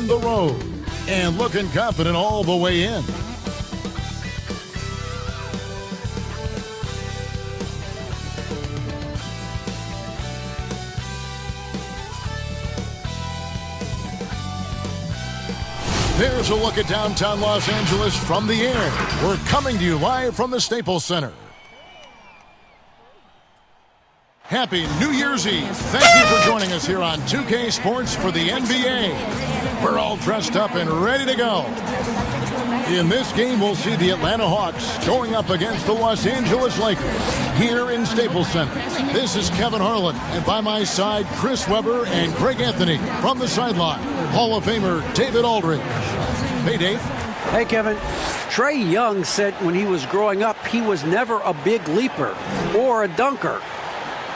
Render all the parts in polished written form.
the road and looking confident all the way in. There's a look at downtown Los Angeles from the air. We're coming to you live from the Staples Center. Happy New Year's Eve. Thank you for joining us here on 2K Sports for the NBA. We're all dressed up and ready to go. In this game, we'll see the Atlanta Hawks going up against the Los Angeles Lakers here in Staples Center. This is Kevin Harlan, and by my side, Chris Webber and Greg Anthony from the sideline. Hall of Famer David Aldridge. Hey, Dave. Hey, Kevin. Trae Young said when he was growing up, he was never a big leaper or a dunker.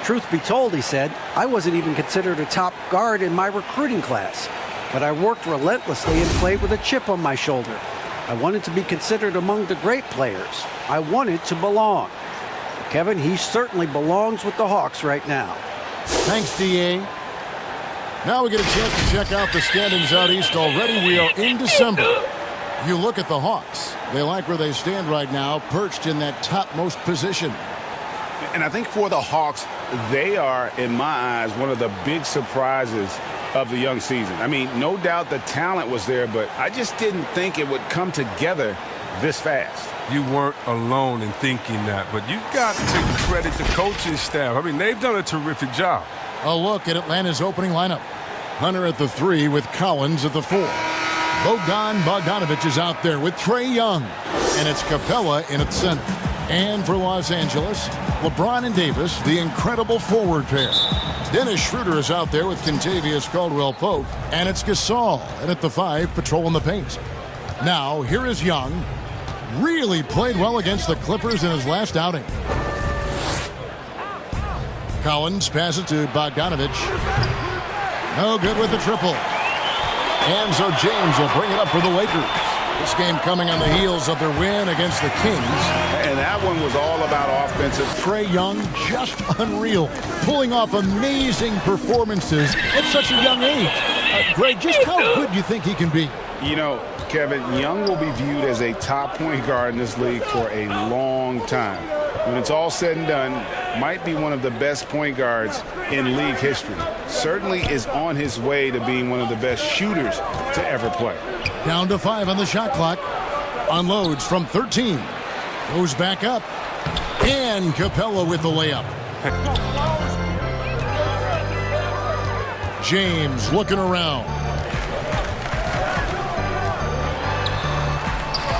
Truth be told, he said, I wasn't even considered a top guard in my recruiting class. But I worked relentlessly and played with a chip on my shoulder. I wanted to be considered among the great players. I wanted to belong. Kevin, he certainly belongs with the Hawks right now. Thanks, D.A. Now we get a chance to check out the standings out east already. We are in December. You look at the Hawks. They like where they stand right now, perched in that topmost position. And I think for the Hawks, they are, in my eyes, one of the big surprises of the young season. I mean, no doubt the talent was there, but I just didn't think it would come together this fast. You weren't alone in thinking that, but you got to credit the coaching staff. I mean, they've done a terrific job. A look at Atlanta's opening lineup. Hunter at the 3 with Collins at the 4. Bogdanovich is out there with Trae Young. And it's Capella in at center. And for Los Angeles, LeBron and Davis, the incredible forward pair. Dennis Schroeder is out there with Kentavious Caldwell-Pope. And it's Gasol. And at the 5, patrolling the paint. Now, here is Young. Really played well against the Clippers in his last outing. Collins passes to Bogdanovich. No good with the triple. And so James will bring it up for the Lakers. This game coming on the heels of their win against the Kings. And that one was all about offensive. Trae Young, just unreal. Pulling off amazing performances at such a young age. Greg, just how good do you think he can be? You know, Kevin, Young will be viewed as a top point guard in this league for a long time. When it's all said and done, might be one of the best point guards in league history. Certainly is on his way to being one of the best shooters to ever play. Down to 5 on the shot clock. Unloads from 13. Goes back up. And Capella with the layup. James looking around.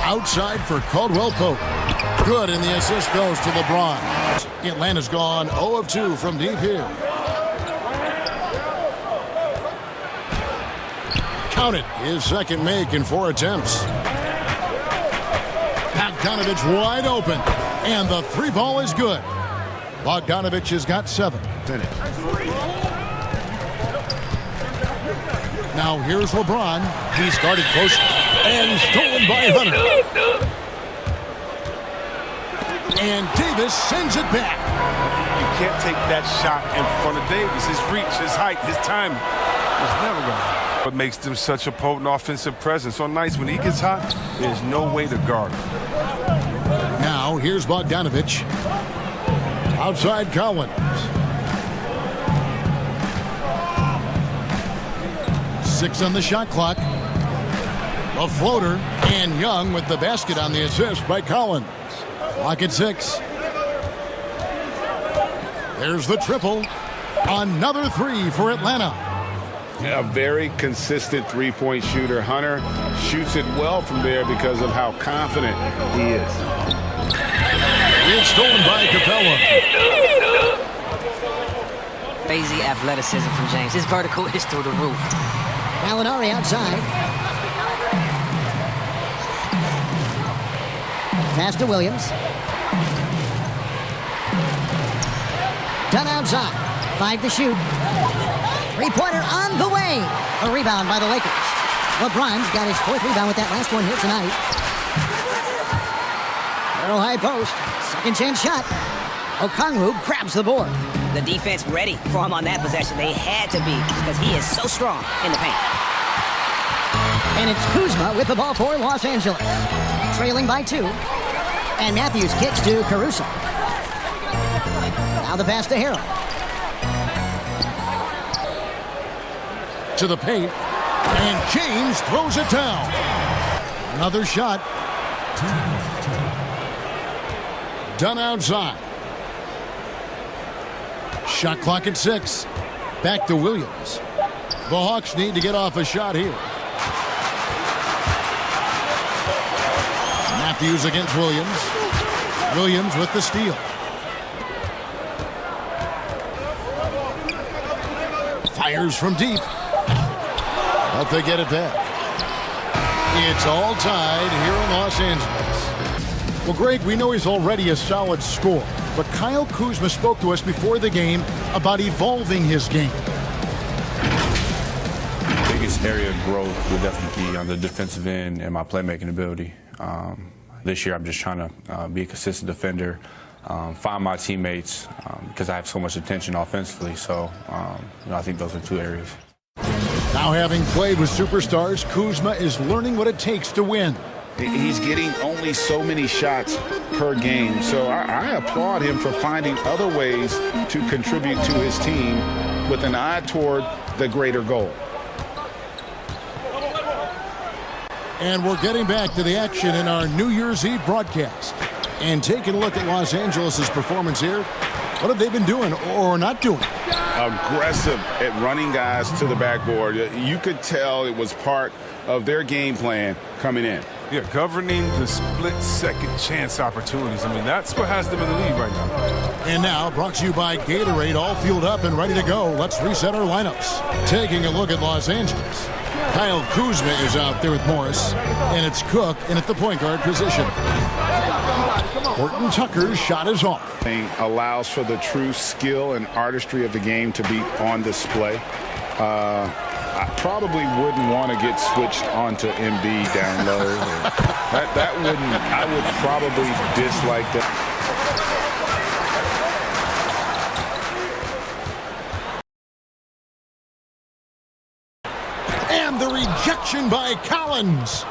Outside for Caldwell-Pope. Good, and the assist goes to LeBron. Atlanta's gone 0 of 2 from deep here. Count it. His second make in 4 attempts. Bogdanovich wide open. And the 3 ball is good. Bogdanovich has got 7. Now here's LeBron. He started close and stolen by Hunter. And Davis sends it back. You can't take that shot in front of Davis. His reach, his height, his timing is never going to happen. What makes them such a potent offensive presence. On nights when he gets hot, there's no way to guard him. Now here's Bogdanovich. Outside Collins. 6 on the shot clock. A floater, and Young with the basket on the assist by Collins. Clock at 6. There's the triple. Another 3 for Atlanta. A very consistent three-point shooter. Hunter shoots it well from there because of how confident he is. It's stolen by Capella. Crazy athleticism from James. His vertical is through the roof. Gallinari outside. Pass to Williams. Done outside. 5 to shoot. 3-pointer on the way. A rebound by the Lakers. LeBron's got his 4th rebound with that last one here tonight. Arrow high post. Second chance shot. Okongwu grabs the board. The defense ready for him on that possession. They had to be because he is so strong in the paint. And it's Kuzma with the ball for Los Angeles. Trailing by 2. And Matthews kicks to Caruso. Now the pass to Harrell. To the paint. And James throws it down. Another shot. Done outside. Shot clock at 6. Back to Williams. The Hawks need to get off a shot here. Matthews against Williams. Williams with the steal. Fires from deep. But they get it back. It's all tied here in Los Angeles. Well, Greg, we know he's already a solid scorer, but Kyle Kuzma spoke to us before the game about evolving his game. The biggest area of growth would definitely be on the defensive end and my playmaking ability. This year, I'm just trying to be a consistent defender, find my teammates because I have so much attention offensively. So I think those are 2 areas. Now, having played with superstars, Kuzma is learning what it takes to win. He's getting only so many shots per game, so I applaud him for finding other ways to contribute to his team with an eye toward the greater goal. And we're getting back to the action in our New Year's Eve broadcast. And taking a look at Los Angeles' performance here, what have they been doing or not doing? Aggressive at running guys to the backboard. You could tell it was part of their game plan coming in. Yeah, governing the split-second chance opportunities. I mean, that's what has them in the lead right now. And now, brought to you by Gatorade, all fueled up and ready to go. Let's reset our lineups. Taking a look at Los Angeles. Kyle Kuzma is out there with Morris, and it's Cook in at the point guard position. Horton Tucker's shot is off. Allows for the true skill and artistry of the game to be on display. I probably wouldn't want to get switched onto Embiid down low. That wouldn't. I would probably dislike that. And the rejection by Collins.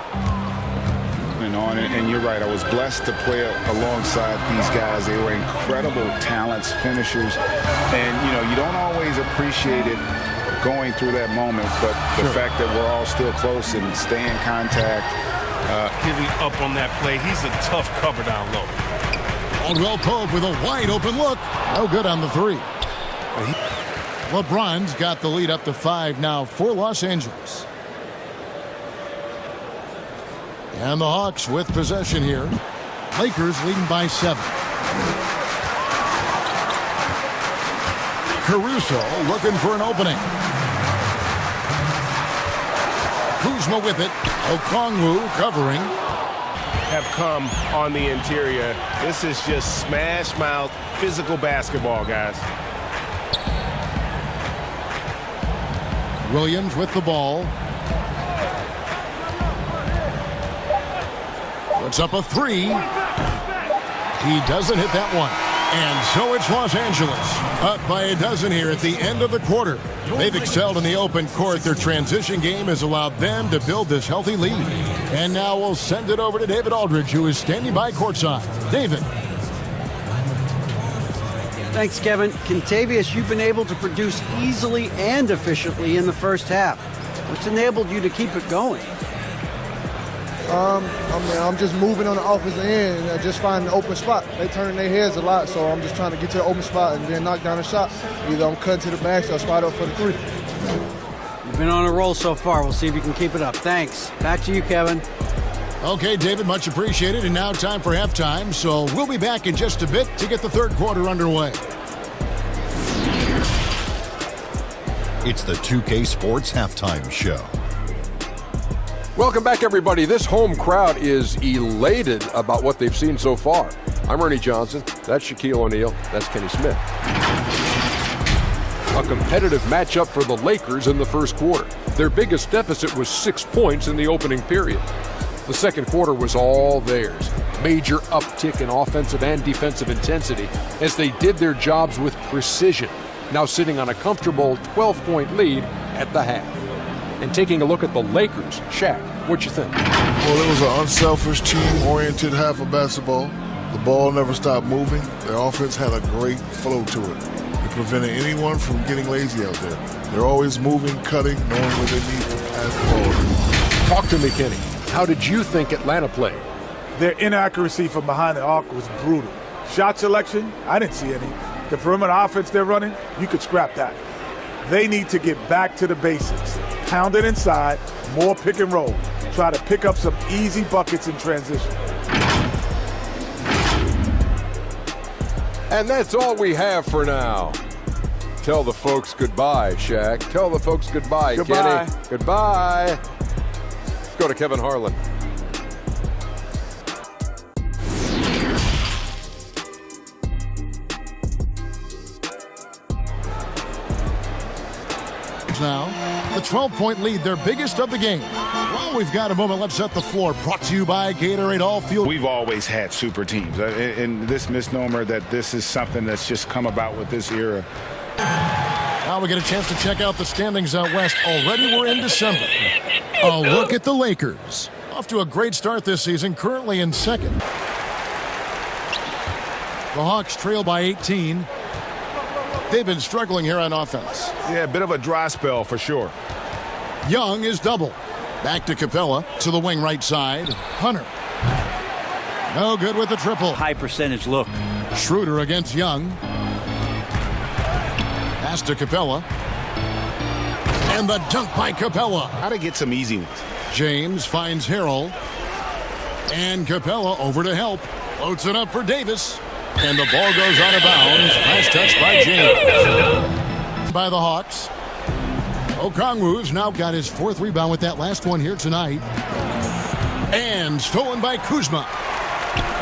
And you're right, I was blessed to play alongside these guys. They were incredible talents, finishers, and you don't always appreciate it going through that moment, but the fact that we're all still close and stay in contact. Giving up on that play, he's a tough cover down low. Caldwell Pope with a wide open look. No good on the 3. LeBron's got the lead up to 5 now for Los Angeles. And the Hawks with possession here. Lakers leading by 7. Caruso looking for an opening. Kuzma with it. Okongwu covering. Have come on the interior. This is just smash mouth physical basketball, guys. Williams with the ball. Puts up a 3. He doesn't hit that one. And so it's Los Angeles up by a dozen here at the end of the quarter. They've excelled in the open court. Their transition game has allowed them to build this healthy lead. And now we'll send it over to David Aldridge, who is standing by courtside. David. Thanks, Kevin. Contavious, you've been able to produce easily and efficiently in the first half. What's enabled you to keep it going? I'm just moving on the offensive end and just finding an open spot. They turning their heads a lot, so I'm just trying to get to the open spot and then knock down a shot. Either I'm cutting to the back or spot up for the 3. You've been on a roll so far. We'll see if you can keep it up. Thanks. Back to you, Kevin. Okay, David, much appreciated. And now time for halftime, so we'll be back in just a bit to get the third quarter underway. It's the 2K Sports Halftime Show. Welcome back, everybody. This home crowd is elated about what they've seen so far. I'm Ernie Johnson. That's Shaquille O'Neal. That's Kenny Smith. A competitive matchup for the Lakers in the first quarter. Their biggest deficit was 6 points in the opening period. The second quarter was all theirs. Major uptick in offensive and defensive intensity as they did their jobs with precision, now sitting on a comfortable 12-point lead at the half. And taking a look at the Lakers, Shaq, what you think? Well, it was an unselfish, team-oriented half of basketball. The ball never stopped moving. Their offense had a great flow to it. It prevented anyone from getting lazy out there. They're always moving, cutting, knowing where they need to pass the ball. Talk to me, Kenny. How did you think Atlanta played? Their inaccuracy from behind the arc was brutal. Shot selection, I didn't see any. The perimeter offense they're running, you could scrap that. They need to get back to the basics. Pound it inside, more pick and roll. Try to pick up some easy buckets in transition. And that's all we have for now. Tell the folks goodbye, Shaq. Tell the folks goodbye, Goodbye. Kenny. Goodbye. Let's go to Kevin Harlan. Now, the 12-point lead, their biggest of the game. Well, we've got a moment. Let's set the floor. Brought to you by Gatorade All Field. We've always had super teams. And this misnomer that this is something that's just come about with this era. Now we get a chance to check out the standings out west. Already we're in December. A look at the Lakers. Off to a great start this season, currently in second. The Hawks trail by 18. They've been struggling here on offense. Yeah, a bit of a dry spell for sure. Young is double. Back to Capella, to the wing right side. Hunter. No good with the triple. High percentage look. Schroeder against Young. Pass to Capella. And the dunk by Capella. How to get some easy ones. James finds Harrell. And Capella over to help. Floats it up for Davis. And the ball goes out of bounds. Nice touch by James. By the Hawks. Okongwu's now got his fourth rebound with that last one here tonight. And stolen by Kuzma.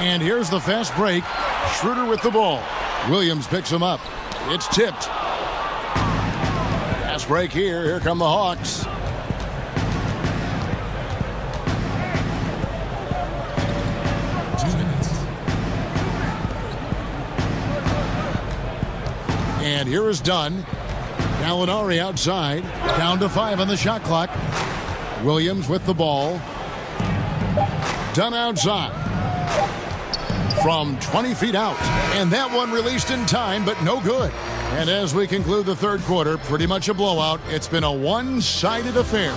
And here's the fast break. Schroeder with the ball. Williams picks him up. It's tipped. Fast break here. Here come the Hawks. And here is Dunn. Gallinari outside. Down to 5 on the shot clock. Williams with the ball. Dunn outside. From 20 feet out. And that one released in time, but no good. And as we conclude the third quarter, pretty much a blowout. It's been a one-sided affair.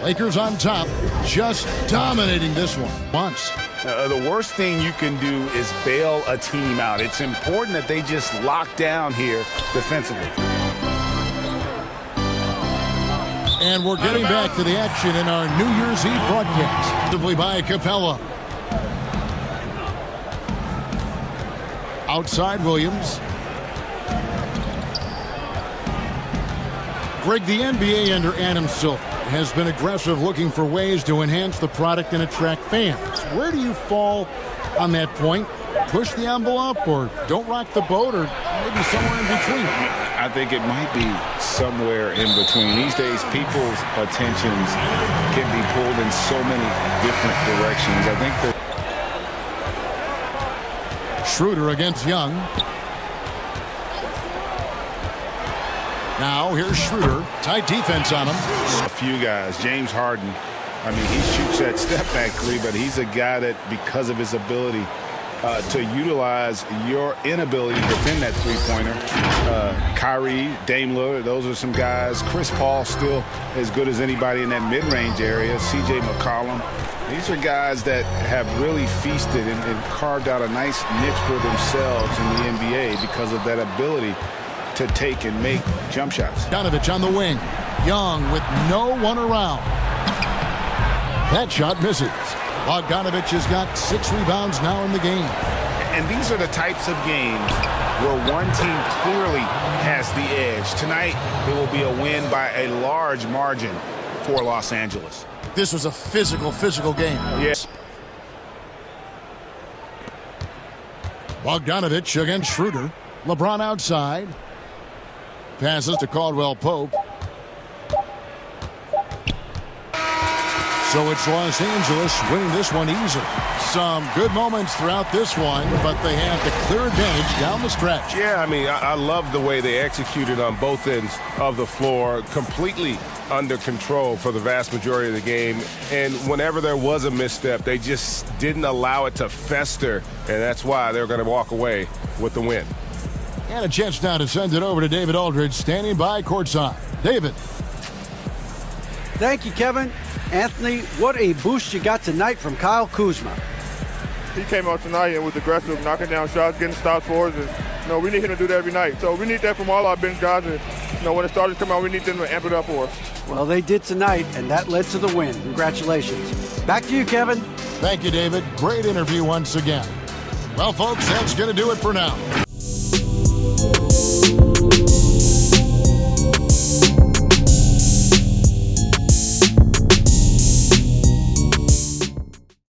Lakers on top, just dominating this one. Once. The worst thing you can do is bail a team out. It's important that they just lock down here defensively. And we're getting back to the action in our New Year's Eve broadcast. Simply by Capella. Outside Williams. Greg, the NBA under Adam Silver has been aggressive, looking for ways to enhance the product and attract fans. Where do you fall on that point? Push the envelope, or don't rock the boat, or maybe somewhere in between? I think it might be somewhere in between. These days, people's attentions can be pulled in so many different directions. I think that Schroeder against Young. Now here's Schroeder. Tight defense on him. A few guys. James Harden. I mean, he shoots that step back three, but he's a guy that, because of his ability to utilize your inability to defend that three-pointer. Kyrie, Dame Lillard, those are some guys. Chris Paul still as good as anybody in that mid-range area. C.J. McCollum. These are guys that have really feasted and carved out a nice niche for themselves in the NBA because of that ability to take and make jump shots. Bogdanovich on the wing. Young with no one around. That shot misses. Bogdanovich has got 6 rebounds now in the game. And these are the types of games where one team clearly has the edge. Tonight, it will be a win by a large margin for Los Angeles. This was a physical game. Yes. Bogdanovich against Schroeder. LeBron outside. Passes to Caldwell Pope. So it's Los Angeles winning this one easily. Some good moments throughout this one, but they had the clear advantage down the stretch. Yeah, I mean, I love the way they executed on both ends of the floor, completely under control for the vast majority of the game. And whenever there was a misstep, they just didn't allow it to fester, and that's why they're going to walk away with the win. And a chance now to send it over to David Aldridge, standing by courtside. David. Thank you, Kevin. Anthony, what a boost you got tonight from Kyle Kuzma. He came out tonight and was aggressive, knocking down shots, getting stops for us. And, we need him to do that every night. So we need that from all our bench guys. And, when the starters come out, we need them to amp it up for us. Well, they did tonight, and that led to the win. Congratulations. Back to you, Kevin. Thank you, David. Great interview once again. Well, folks, that's going to do it for now.